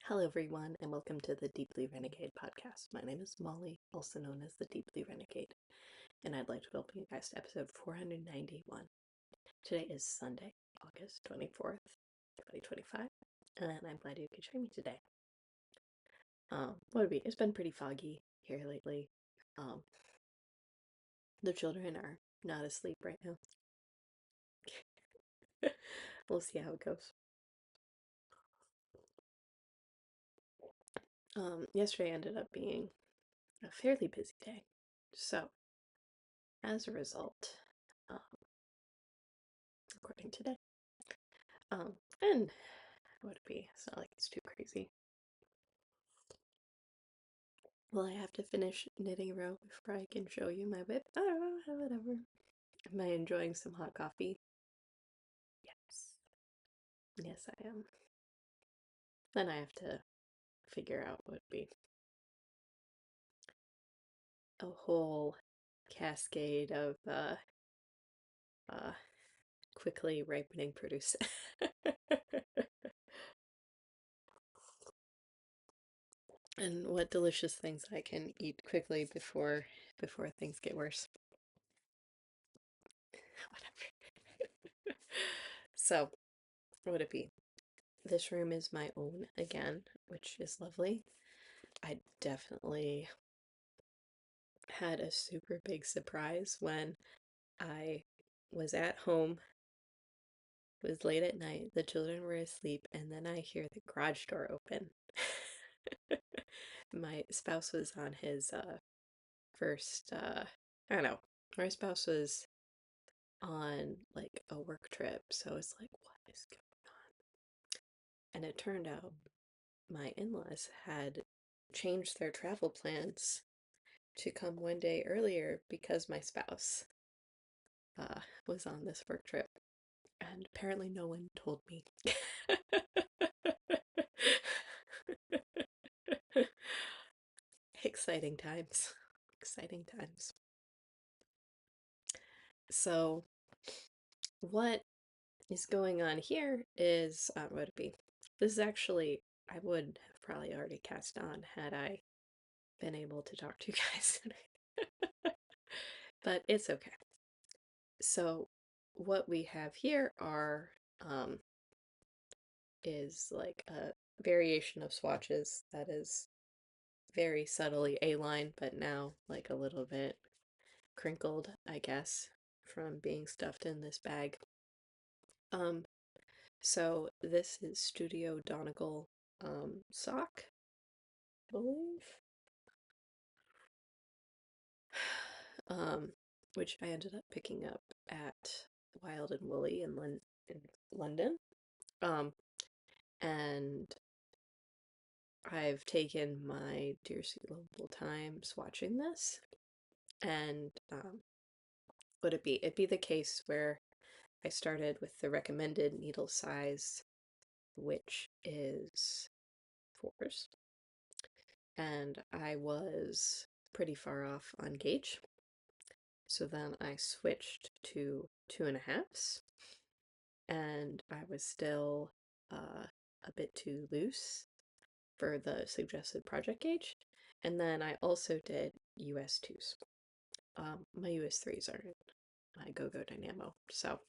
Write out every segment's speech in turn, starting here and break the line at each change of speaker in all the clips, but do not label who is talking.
Hello, everyone, and welcome to the Deeply Renegade podcast. My name is Molly, also known as the Deeply Renegade, and I'd like to welcome you guys to episode 491. Today is Sunday, August 24th, 2025, and I'm glad you could join me today. It's been pretty foggy here lately. The children are not asleep right now. We'll see how it goes. Yesterday ended up being a fairly busy day, so as a result, recording today. And what would it be? It's not like it's too crazy. Will I have to finish knitting a row before I can show you my whip? I don't know, whatever. Am I enjoying some hot coffee? Yes. Yes, I am. Then I have to figure out what would be a whole cascade of quickly ripening produce. And what delicious things I can eat quickly before things get worse. Whatever. So, what would it be? This room is my own again, which is lovely. I definitely had a super big surprise when I was at home, it was late at night, the children were asleep, and then I hear the garage door open. My spouse was on his first I don't know. My spouse was on like a work trip, so it's like, what is going on? And it turned out my in-laws had changed their travel plans to come one day earlier because my spouse was on this work trip, and apparently no one told me. Exciting times. Exciting times. So, what is going on here is, what would it be? This is actually, I would have probably already cast on had I been able to talk to you guys today. But it's okay. So, what we have here is like a variation of swatches that is very subtly A-line, but now like a little bit crinkled, I guess, from being stuffed in this bag. So this is Studio Donegal sock, I believe. Which I ended up picking up at Wild and Woolly in London. And I've taken my dear sweet lovable time swatching this, and would it be? It'd be the case where I started with the recommended needle size, which is 4s, and I was pretty far off on gauge. So then I switched to 2.5s, and I was still a bit too loose for the suggested project gauge. And then I also did US 2s. My US 3s aren't my Go-Go Dynamo, so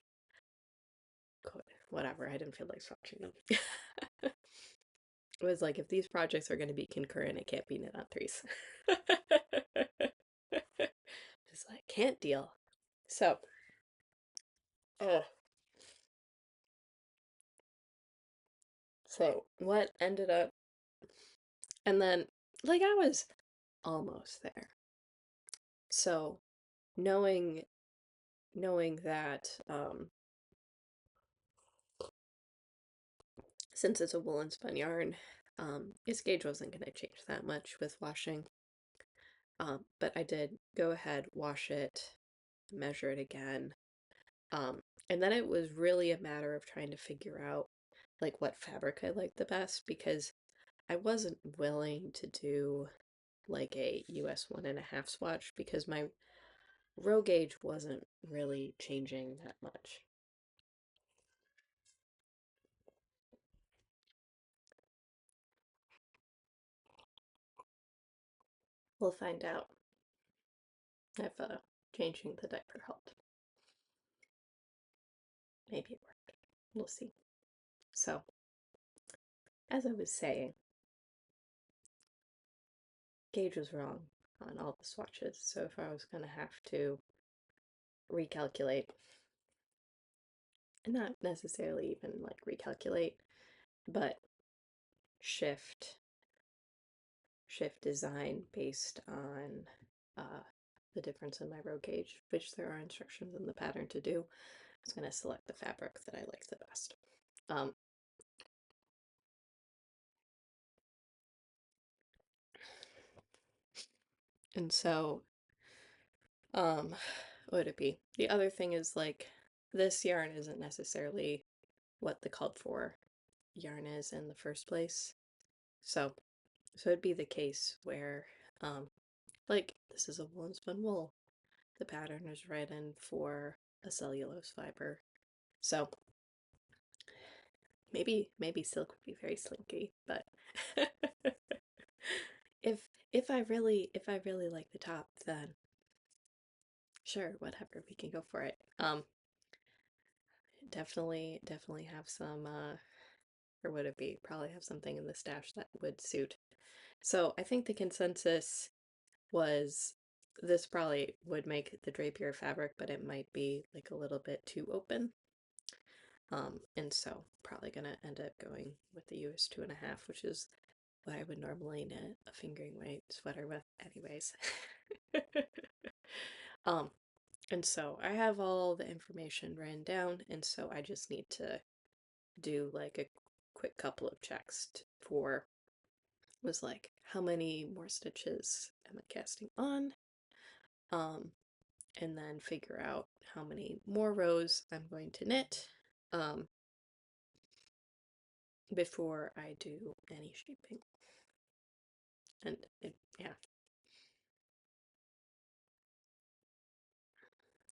whatever, I didn't feel like swatching them. It was like, if these projects are going to be concurrent, it can't be knit on 3s. Just like, can't deal. So, so what ended up, and then, like, I was almost there. So, knowing that, since it's a woolen spun yarn, its gauge wasn't going to change that much with washing. But I did go ahead, wash it, measure it again. And then it was really a matter of trying to figure out like what fabric I liked the best, because I wasn't willing to do like a US 1.5 swatch because my row gauge wasn't really changing that much. We'll find out if changing the diaper helped. Maybe it worked. We'll see. So, as I was saying, Gage was wrong on all the swatches, so if I was going to have to recalculate, and not necessarily even like recalculate, but shift design based on the difference in my row gauge, which there are instructions in the pattern to do, I was going to select the fabric that I like the best. And so, what would it be? The other thing is like, this yarn isn't necessarily what the called for yarn is in the first place. So it'd be the case where, like, this is a woolen spun wool. The pattern is written for a cellulose fiber. So maybe silk would be very slinky, but if I really like the top, then sure, whatever, we can go for it. Definitely have some or would it be? Probably have something in the stash that would suit. So I think the consensus was this probably would make the drapier fabric, but it might be like a little bit too open. And so probably gonna end up going with the US 2.5, which is what I would normally knit a fingering weight sweater with anyways. um, and so I have all the information written down, and so I just need to do like a quick couple of checks for was like how many more stitches am I casting on, and then figure out how many more rows I'm going to knit before I do any shaping. And yeah,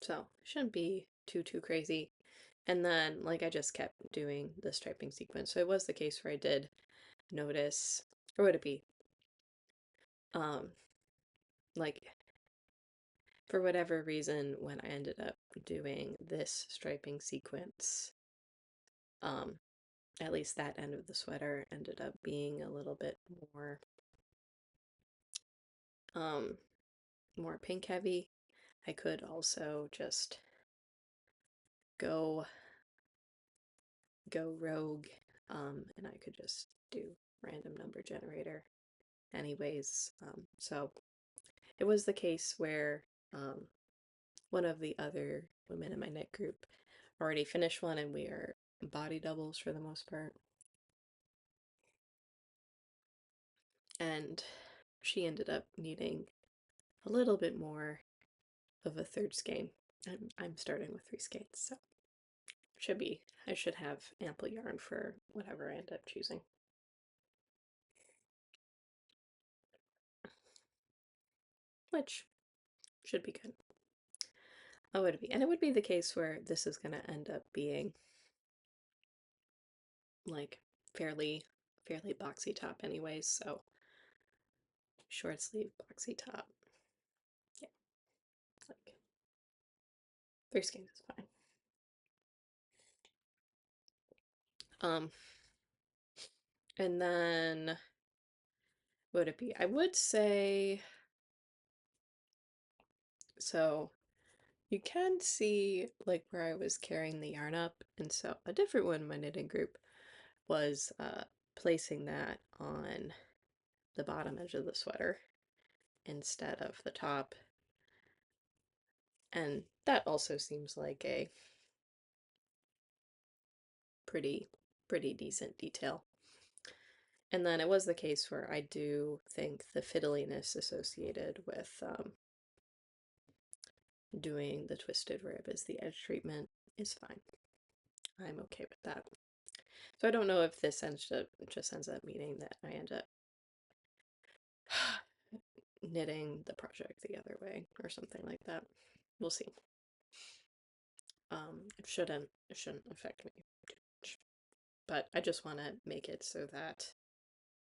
so shouldn't be too crazy. And then like I just kept doing the striping sequence. So it was the case where I did notice, or would it be um like for whatever reason when I ended up doing this striping sequence, at least that end of the sweater ended up being a little bit more um more pink heavy. I could also just go rogue, and I could just do random number generator anyways. So it was the case where one of the other women in my knit group already finished one, and we are body doubles for the most part. And she ended up needing a little bit more of a third skein. I'm starting with 3 skeins, so I should have ample yarn for whatever I end up choosing. Which should be good. Oh, would be. And it would be the case where this is going to end up being like fairly boxy top anyways, so short sleeve boxy top. Yeah, like 3 skeins is fine. And then what would it be? I would say so you can see like where I was carrying the yarn up, and so a different one in my knitting group was placing that on the bottom edge of the sweater instead of the top, and that also seems like a pretty decent detail. And then it was the case where I do think the fiddliness associated with doing the twisted rib as the edge treatment is fine. I'm okay with that. So I don't know if this just ends up meaning that I end up knitting the project the other way or something like that. We'll see. It shouldn't affect me too much. But I just want to make it so that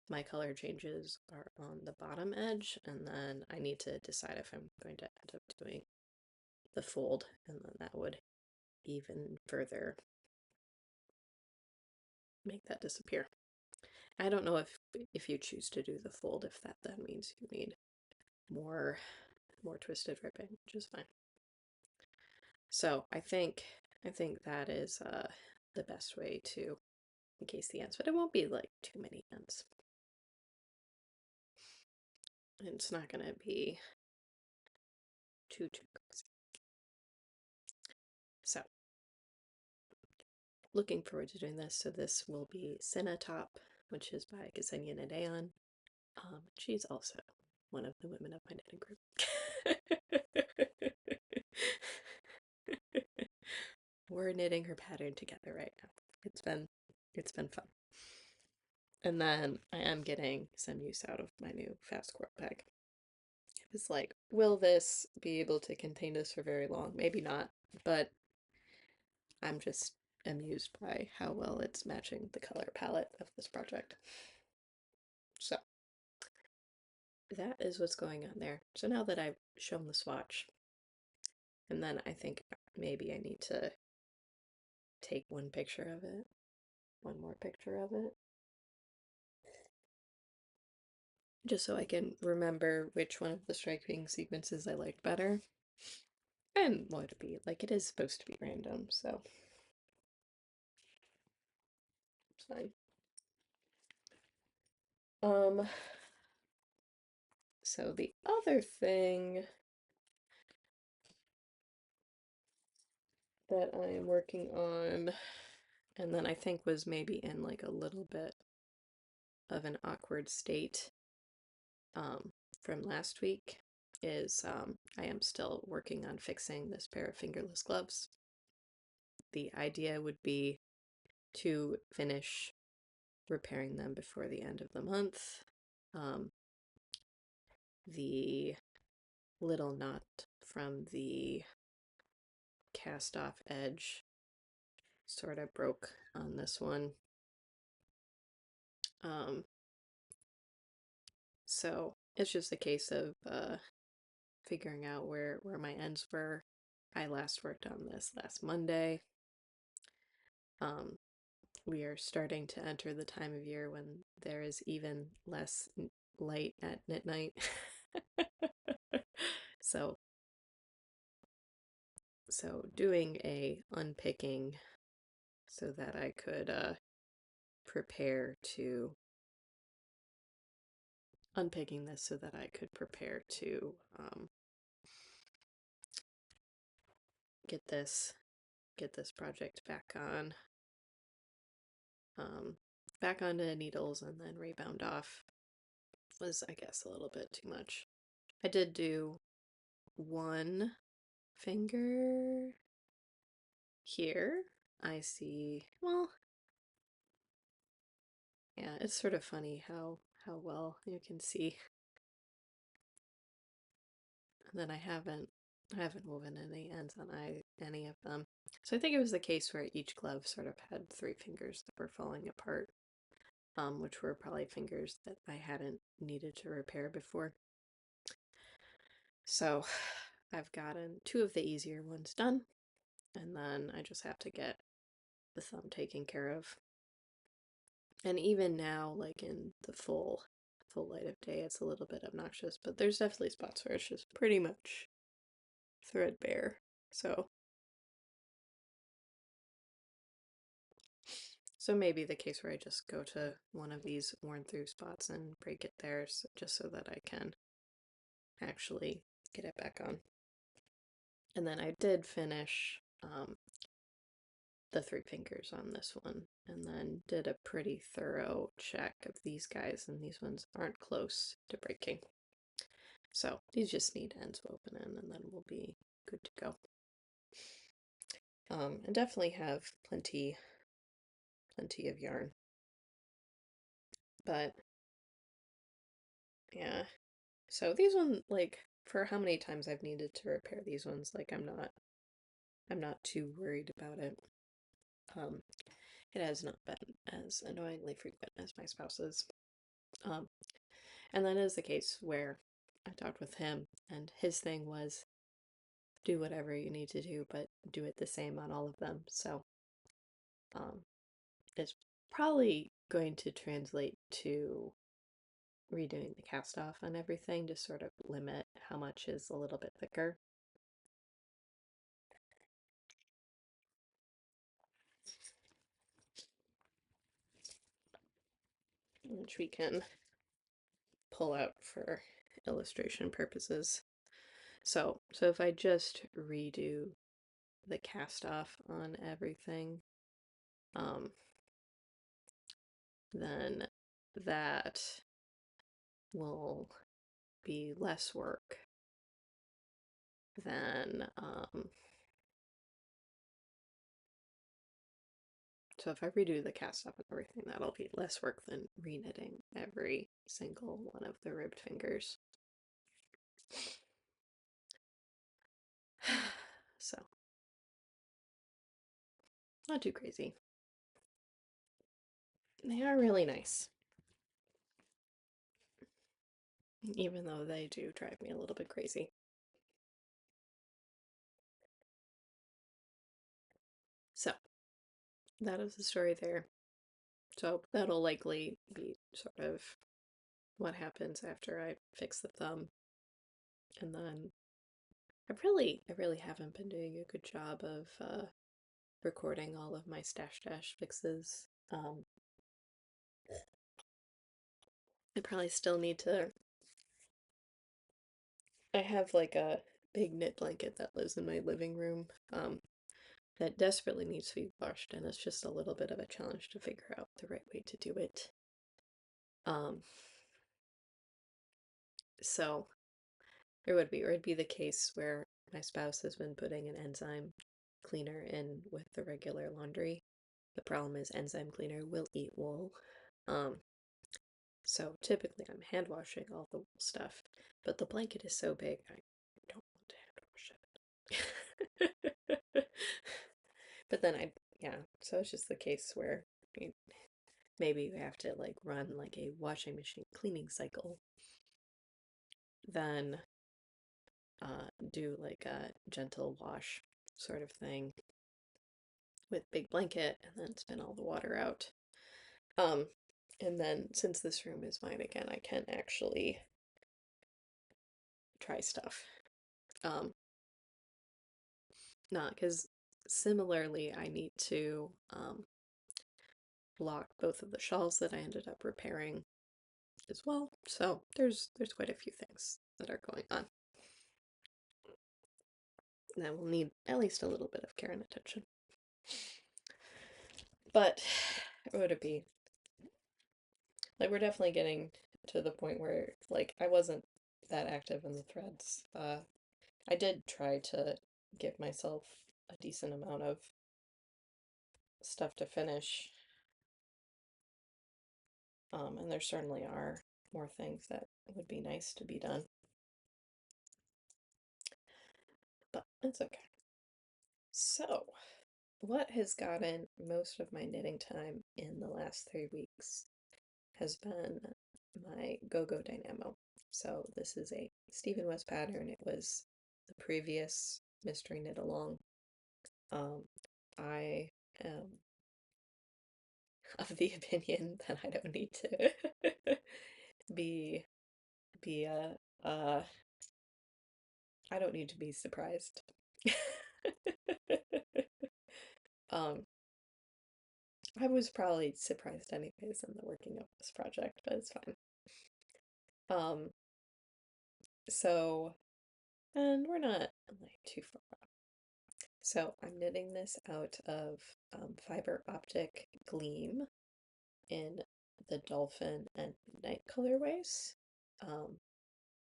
my color changes are on the bottom edge, and then I need to decide if I'm going to end up doing the fold, and then that would even further make that disappear. I don't know if you choose to do the fold, if that then means you need more twisted ribbing, which is fine. So I think that is the best way to encase the ends, but it won't be like too many ends. It's not gonna be too crazy. So looking forward to doing this. So this will be Cinna Top, which is by Ksenia Nadeon. She's also one of the women of my knitting group. We're knitting her pattern together right now. It's been fun. And then I am getting some use out of my new fast quilt bag. It was like, will this be able to contain this for very long? Maybe not, but I'm just amused by how well it's matching the color palette of this project. So that is what's going on there. So now that I've shown the swatch, and then I think maybe I need to take one picture of it, one more picture of it, just so I can remember which one of the striking sequences I liked better. And what it be, like, it is supposed to be random, so it's fine. So the other thing that I am working on, and then I think was maybe in like a little bit of an awkward state from last week, is I am still working on fixing this pair of fingerless gloves. The idea would be to finish repairing them before the end of the month. The little knot from the cast off edge sort of broke on this one. So it's just a case of figuring out where my ends were. I last worked on this last Monday. We are starting to enter the time of year when there is even less light at midnight. so doing a unpicking so that I could prepare to unpicking this so that I could prepare to get this project back on back onto needles and then rebound off was, I guess, a little bit too much. I did do one finger here. I see, well, yeah, it's sort of funny how well you can see. And then I haven't woven any ends on any of them. So I think it was the case where each glove sort of had 3 fingers that were falling apart, which were probably fingers that I hadn't needed to repair before. So I've gotten 2 of the easier ones done, and then I just have to get the thumb taken care of. And even now, like in the full light of day, it's a little bit obnoxious, but there's definitely spots where it's just pretty much threadbare. So maybe the case where I just go to one of these worn through spots and break it there, just so that I can actually get it back on. And then I did finish the 3 fingers on this one, and then did a pretty thorough check of these guys, and these ones aren't close to breaking. So these just need ends woven in, and then we'll be good to go. And definitely have plenty of yarn. But yeah, so these ones, like, for how many times I've needed to repair these ones, like, I'm not too worried about it. It has not been as annoyingly frequent as my spouse's. Um, and that is the case where I talked with him, and his thing was do whatever you need to do, but do it the same on all of them. So um, it's probably going to translate to redoing the cast off on everything to sort of limit how much is a little bit thicker. Which we can pull out for illustration purposes. So if I just redo the cast off on everything, um, then that will be less work than, so if I redo the cast off and everything, that'll be less work than reknitting every single one of the ribbed fingers. So, not too crazy. They are really nice, even though they do drive me a little bit crazy. So, that is the story there. So, that'll likely be sort of what happens after I fix the thumb. And then I really haven't been doing a good job of recording all of my stash dash fixes. I probably still need to. I have like a big knit blanket that lives in my living room that desperately needs to be washed, and it's just a little bit of a challenge to figure out the right way to do it. Um, so it'd be the case where my spouse has been putting an enzyme cleaner in with the regular laundry. The problem is enzyme cleaner will eat wool. Um, so typically I'm hand washing all the wool stuff, but the blanket is so big I don't want to hand wash it. But then yeah, so it's just the case where maybe you have to like run like a washing machine cleaning cycle, then do like a gentle wash sort of thing with big blanket and then spin all the water out. Um, and then since this room is mine again, I can actually try stuff. Not because similarly, I need to block both of the shawls that I ended up repairing as well. So there's quite a few things that are going on. And I will need at least a little bit of care and attention. But would it be like we're definitely getting to the point where like I wasn't that active in the threads. I did try to give myself a decent amount of stuff to finish. And there certainly are more things that would be nice to be done. But it's okay. So, what has gotten most of my knitting time in the last 3 weeks has been my Go-Go Dynamo. So this is a Stephen West pattern. It was the previous Mystery Knit Along. I am of the opinion that I don't need to be I don't need to be surprised. um I was probably surprised anyways in the working of this project, but it's fine. Um so and we're not like too far off. So I'm knitting this out of Fiber Optic Gleam in the Dolphin and Midnight colorways. Um,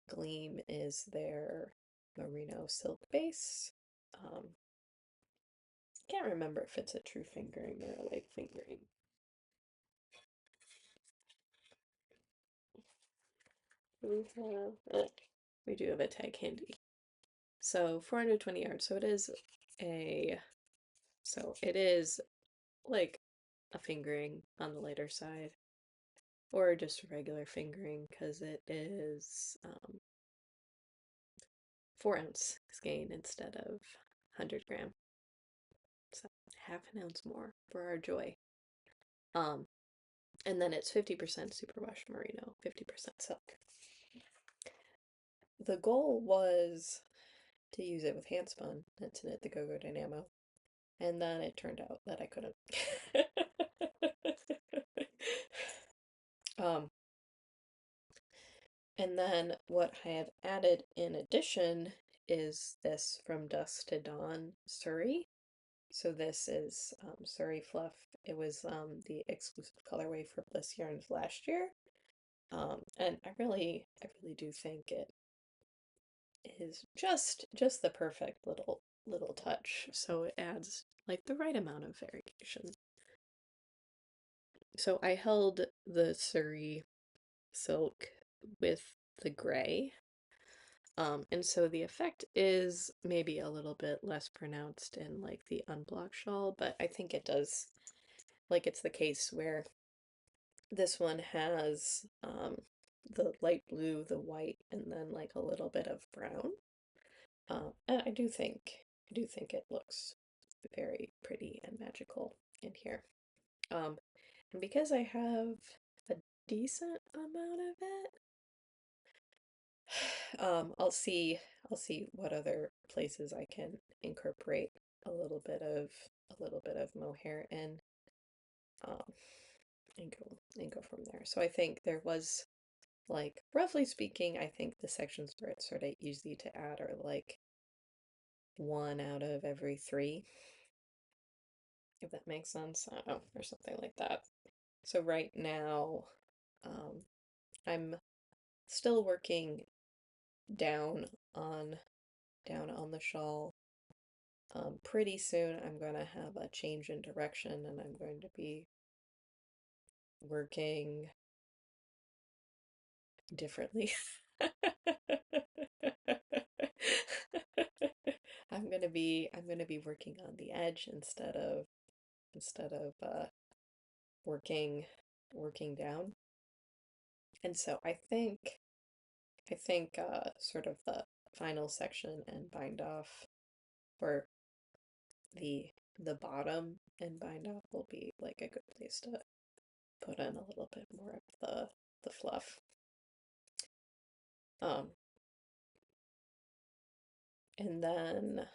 Gleam is their merino silk base. Can't remember if it's a true fingering or a light fingering. We do have a tag handy. So 420 yards. So it is like a fingering on the lighter side. or just regular fingering because it is 4 ounce skein instead of 100 gram. So half an ounce more for our joy. Um, and then it's 50% superwash merino, 50% silk. The goal was to use it with handspun and to knit the Go-Go Dynamo, and then it turned out that I couldn't. um, and then what I have added in addition is this From Dusk to Dawn Surrey. So this is Surrey Fluff. It was the exclusive colorway for Bliss Yarns last year. And I really do think it is just the perfect little touch. So it adds like the right amount of variation. So I held the Surrey silk with the gray. And so the effect is maybe a little bit less pronounced in like the unblocked shawl, but I think it does, like it's the case where this one has the light blue, the white, and then like a little bit of brown. And I do think it looks very pretty and magical in here. Um, and because I have a decent amount of it, I'll see what other places I can incorporate a little bit of mohair in, um, and go from there. So I think there was, like, roughly speaking, I think the sections where it's sort of easy to add are like 1 out of every 3, if that makes sense. I don't know, or something like that. So right now, um, I'm still working down on down on the shawl. Pretty soon I'm going to have a change in direction and I'm going to be working differently. I'm going to be working on the edge instead of working down. And so I think sort of the final section and bind off for the the bottom and bind off will be like a good place to put in a little bit more of the fluff. Um, and then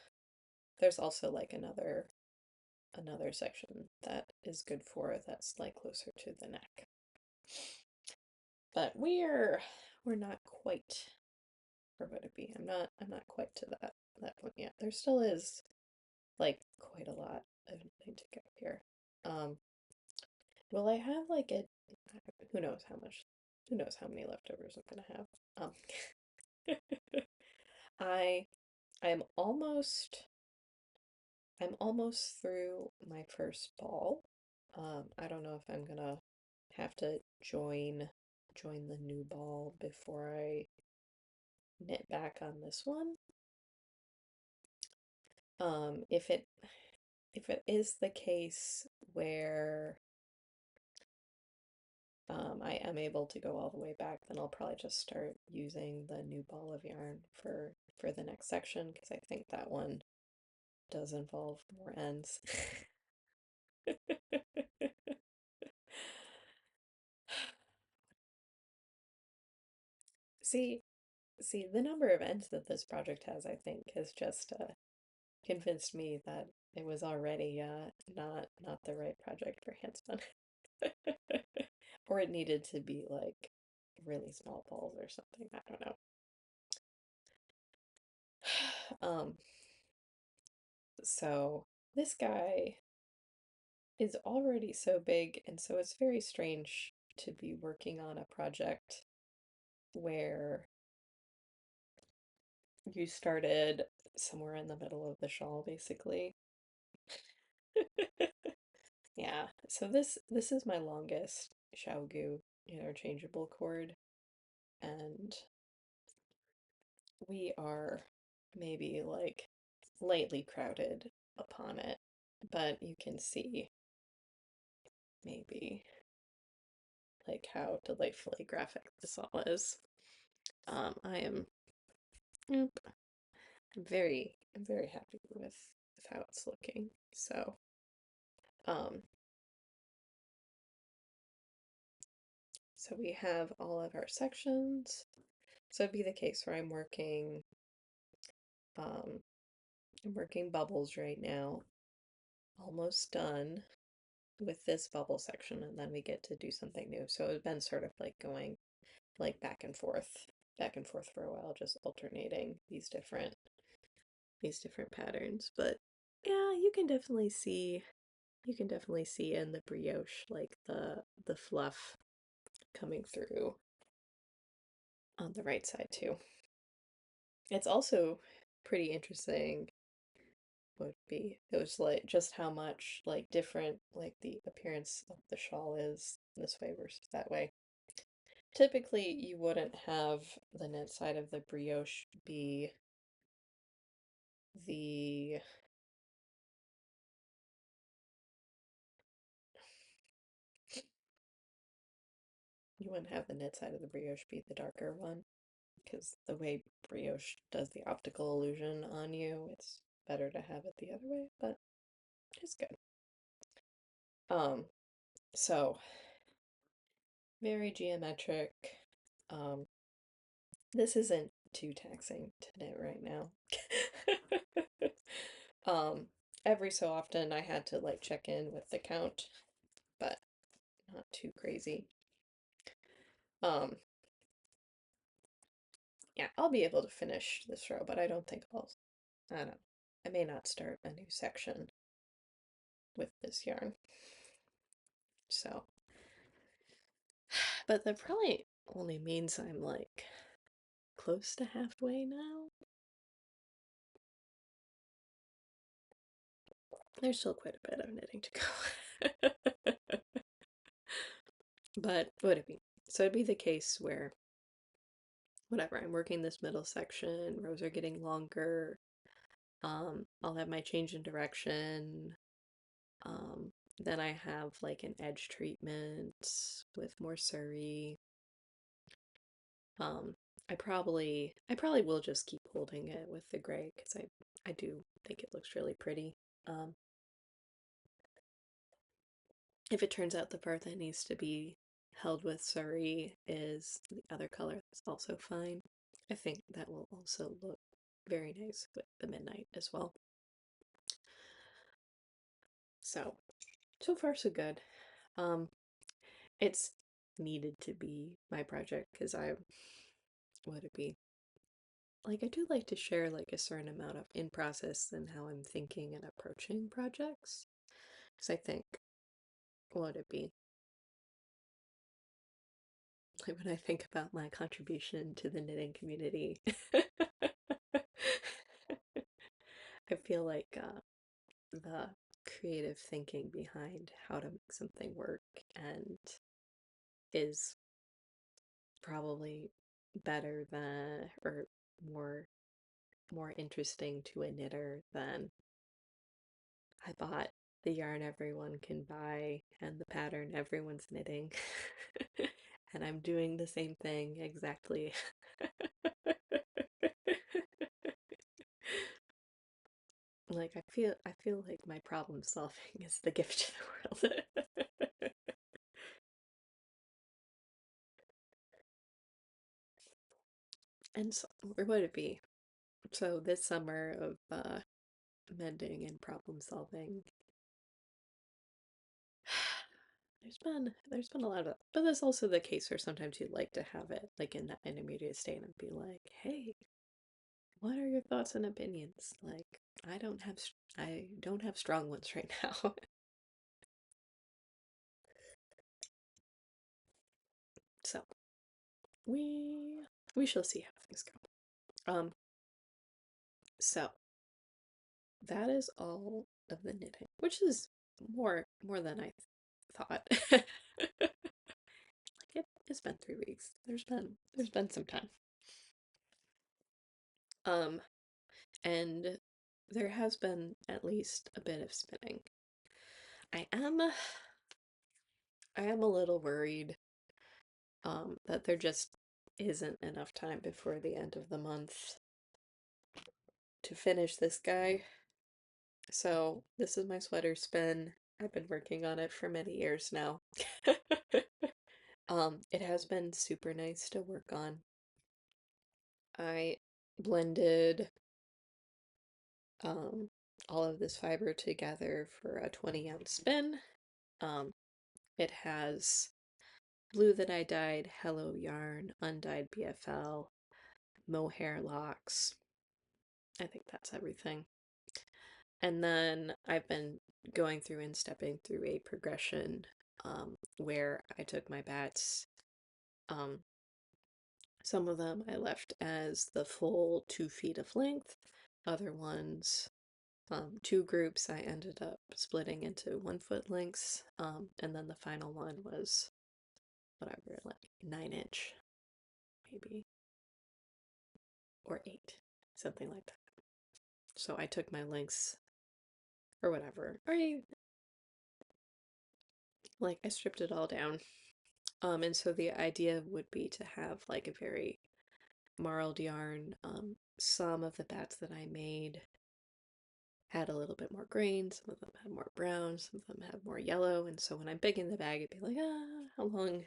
there's also like another section that is good for that's like closer to the neck. But we're not quite where would it be? I'm not quite to that point yet. There still is like quite a lot of knitting to go here. Um, will I have like a who knows how much who knows how many leftovers I'm gonna have. I I'm almost through my first ball. I don't know if I'm gonna have to join the new ball before I knit back on this one. If it is the case where I am able to go all the way back, then I'll probably just start using the new ball of yarn for the next section because I think that one does involve more ends. See, see, the number of ends that this project has, I think, has just convinced me that it was already not the right project for handspun. Or it needed to be like really small balls or something. I don't know. Um, so this guy is already so big, and so it's very strange to be working on a project where you started somewhere in the middle of the shawl, basically. Yeah, so this is my longest Xiaogu interchangeable cord, and we are maybe like lightly crowded upon it, but you can see maybe like how delightfully graphic this all is. I am, yep, I'm very happy with how it's looking. Um, so we have all of our sections. So it'd be the case where um, I'm working bubbles right now, almost done with this bubble section, and then we get to do something new. So it's been sort of like going like back and forth for a while, just alternating these different patterns. But yeah, you can definitely see in the brioche like the fluff coming through on the right side too. It's also pretty interesting would be it was like just how much like different like the appearance of the shawl is this way versus that way. Typically, you wouldn't have the knit side of the brioche be the you wouldn't have the knit side of the brioche be the darker one because the way brioche does the optical illusion on you, it's better to have it the other way, but it's good. Um, so very geometric. Um, this isn't too taxing to knit right now. Um, every so often I had to like check in with the count, but not too crazy. Um, yeah, I'll be able to finish this row, but I don't think I don't, I may not start a new section with this yarn. So, but that probably only means I'm like close to halfway now. There's still quite a bit of knitting to go. But would it be? So it'd be the case where whatever, I'm working this middle section, rows are getting longer. I'll have my change in direction. Um, then I have like an edge treatment with more suri. Um, I probably will just keep holding it with the gray because I do think it looks really pretty. Um, if it turns out the part that needs to be held with suri is the other color, that's also fine. I think that will also look very nice with the midnight as well. So, so far so good. Um, it's needed to be my project because I would it be like I do like to share like a certain amount of in process and how I'm thinking and approaching projects. Because I think would it be like when I think about my contribution to the knitting community, I feel like the creative thinking behind how to make something work and is probably better than or more more interesting to a knitter than I bought the yarn everyone can buy and the pattern everyone's knitting. And I'm doing the same thing exactly. Like I feel like my problem solving is the gift to the world. And so, or would it be? So this summer of mending and problem solving, there's been a lot of that. But there's also the case where sometimes you'd like to have it like in that intermediate state and be like, hey, what are your thoughts and opinions? Like, I don't have strong ones right now. So we shall see how things go. So that is all of the knitting, which is more than I thought. Like it's been 3 weeks. There's been some time. Um, and there has been at least a bit of spinning. I am I am a little worried that there just isn't enough time before the end of the month to finish this guy. So this is my sweater spin. I've been working on it for many years now. It has been super nice to work on. I blended um, all of this fiber together for a 20-ounce spin. Um, it has Blue That I Dyed, Hello Yarn, Undyed BFL, Mohair Locks. I think that's everything. And then I've been going through and stepping through a progression where I took my bats. Um, some of them I left as the full 2 feet of length. Other ones, two groups, I ended up splitting into 1 foot lengths. And then the final one was whatever, like 9 inch, maybe, or 8, something like that. So I took my lengths or whatever, or I stripped it all down. And so the idea would be to have like a very marled yarn. Some of the bats that I made had a little bit more green, some of them had more brown, some of them had more yellow, and so when I'm big in the bag, it'd be like, how long?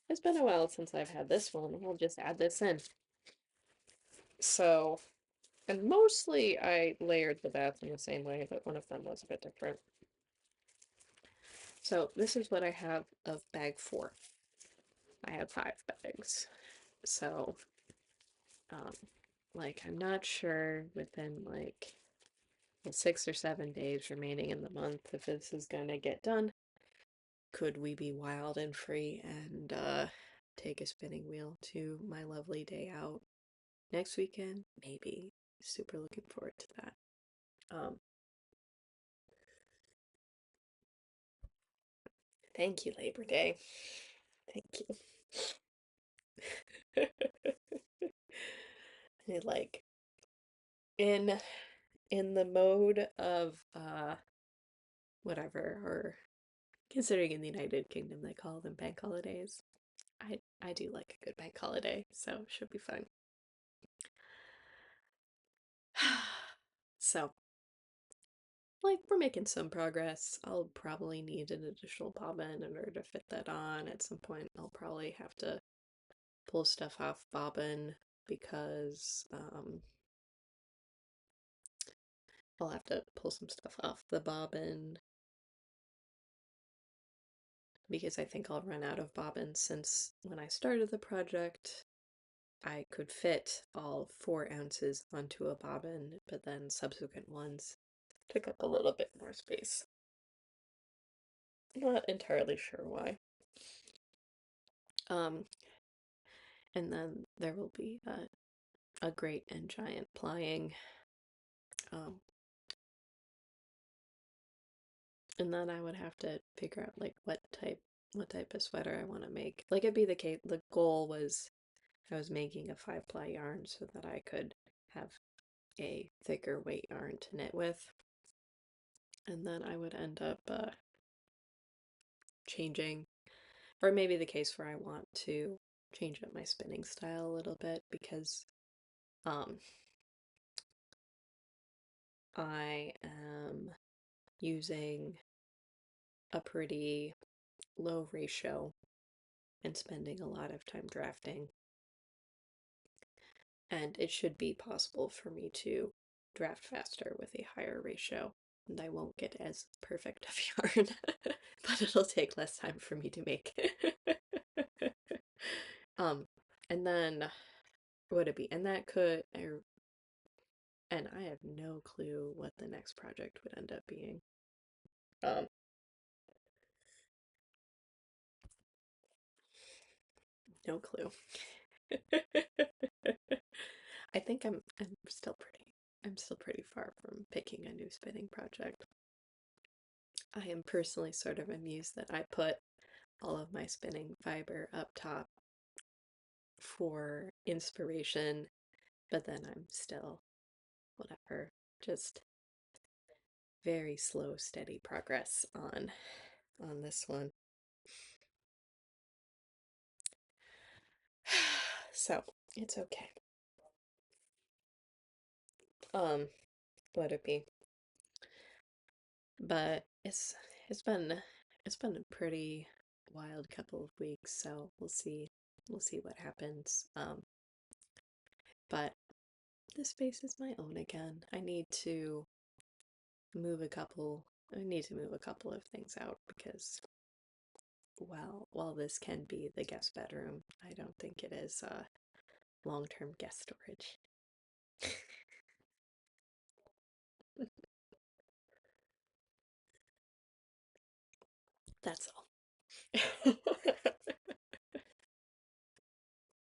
It's been a while since I've had this one, we'll just add this in. So, and mostly I layered the bats in the same way, but one of them was a bit different. So this is what I have of bag 4. I have 5 bags. So, um, I'm not sure within the 6 or 7 days remaining in the month if this is gonna get done. Could we be wild and free and take a spinning wheel to my lovely day out next weekend? Maybe. Super looking forward to that. Thank you, Labor Day. Thank you. like in the mode of whatever, or considering in the United Kingdom they call them bank holidays. I do like a good bank holiday, so it should be fun. So, we're making some progress. I'll probably need an additional bobbin in order to fit that on. At some point, I'll probably have to pull stuff off bobbin because I'll have to pull some stuff off the bobbin because I think I'll run out of bobbins, since when I started the project, I could fit all 4 ounces onto a bobbin, but then subsequent ones took up a little bit more space. Not entirely sure why. And then there will be a great and giant plying. And then I would have to figure out what type of sweater I want to make. It'd be the goal was I was making a 5-ply yarn so that I could have a thicker weight yarn to knit with. And then I would end up changing, or maybe the case where I want to change up my spinning style a little bit, because I am using a pretty low ratio and spending a lot of time drafting. And it should be possible for me to draft faster with a higher ratio, and I won't get as perfect of yarn, but it'll take less time for me to make. And then would it be? And that could, and I have no clue what the next project would end up being. Um, no clue. I think I'm still pretty far from picking a new spinning project. I am personally sort of amused that I put all of my spinning fiber up top for inspiration, but then I'm still whatever, just very slow, steady progress on this one. So it's okay. Um, let it be. But it's been a pretty wild couple of weeks, so we'll see what happens. But this space is my own again. Move a couple I need to move a couple of things out because while this can be the guest bedroom, I don't think it is long-term guest storage. That's all.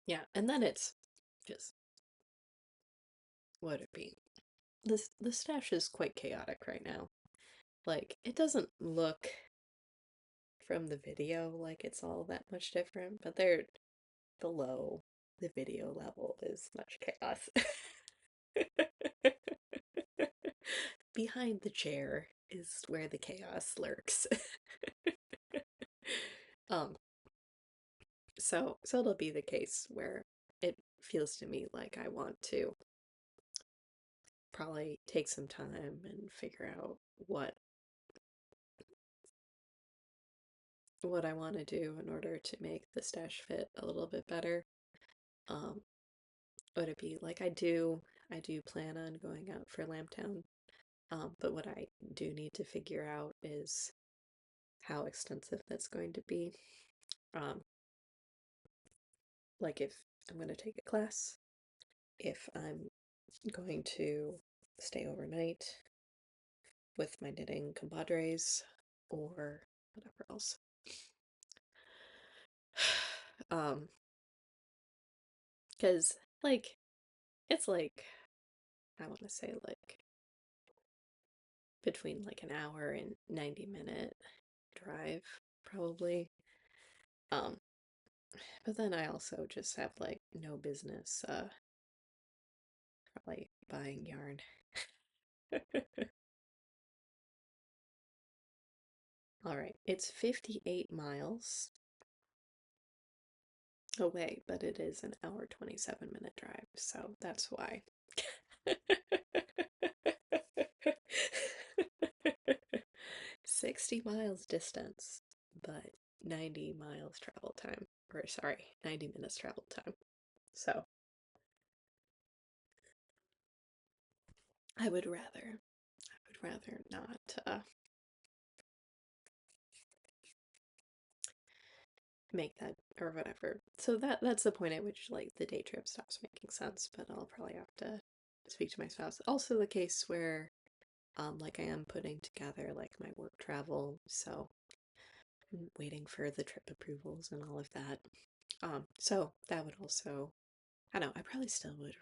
Yeah, and then it's just what it be. This the stash is quite chaotic right now. Like it doesn't look from the video like it's all that much different, but they're below the video level is much chaos. Behind the chair is where the chaos lurks. um so it'll be the case where it feels to me like I want to probably take some time and figure out what I want to do in order to make the stash fit a little bit better. Um, would it be like I do plan on going out for Lambtown, but what I do need to figure out is how extensive that's going to be. Um, like if I'm going to take a class, if I'm going to stay overnight with my knitting compadres, or whatever else. Um, because like it's like I want to say like between like an hour and 90-minute drive probably. Um, but then I also just have like no business probably buying yarn. All right, it's 58 miles away, but it is an hour 27-minute drive, so that's why. 60 miles distance, but 90 miles travel time. Or sorry, 90 minutes travel time. So I would rather not make that or whatever. So that's the point at which like the day trip stops making sense, but I'll probably have to speak to my spouse. Also the case where like I am putting together like my work travel, so I'm waiting for the trip approvals and all of that. So that would also I don't know, I probably still would record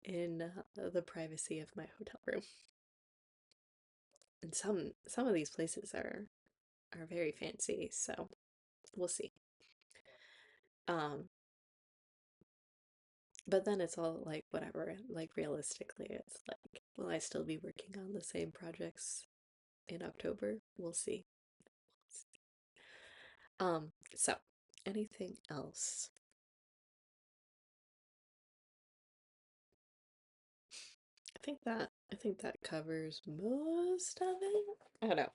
in the privacy of my hotel room. And some of these places are very fancy, so we'll see. Um, but then it's all like whatever. Like realistically, it's like, will I still be working on the same projects in October? We'll see. So anything else? I think that covers most of it. I don't know.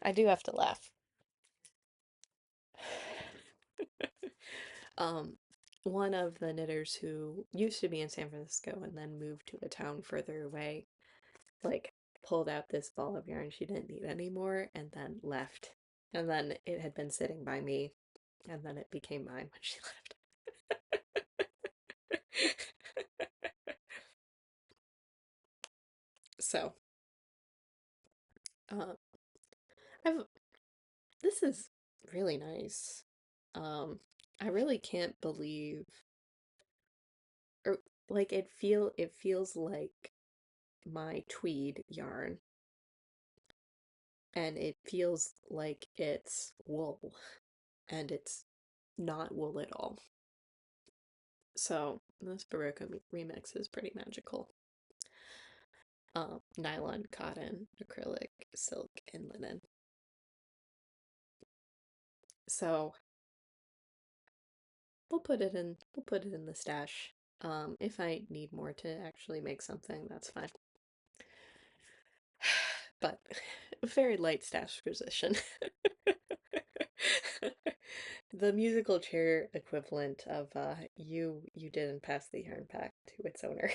I do have to laugh. Um, one of the knitters who used to be in San Francisco and then moved to a town further away, like pulled out this ball of yarn she didn't need anymore and then left. And then it had been sitting by me, and then it became mine when she left. So, uh, I've this is really nice. I really can't believe, or like it feels like my tweed yarn, and it feels like it's wool, and it's not wool at all. So this Baroque remix is pretty magical. Nylon, cotton, acrylic, silk, and linen. So we'll put it in the stash. If I need more to actually make something, that's fine. But very light stash position. The musical chair equivalent of you didn't pass the yarn pack to its owner.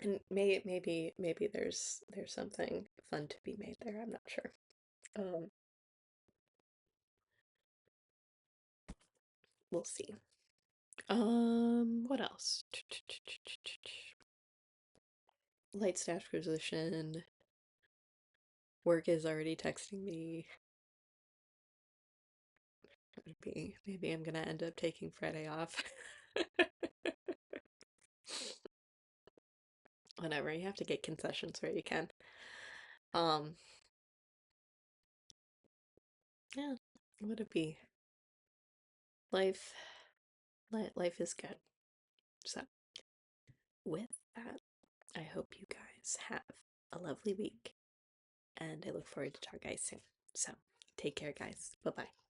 And maybe there's something fun to be made there. I'm not sure. Um, we'll see. What else? Light stash position. Work is already texting me. Maybe I'm gonna end up taking Friday off. Whatever, you have to get concessions where you can. Um, yeah, would it be? Life, life is good. So, with that, I hope you guys have a lovely week, and I look forward to talk guys soon. So, take care, guys. Bye bye.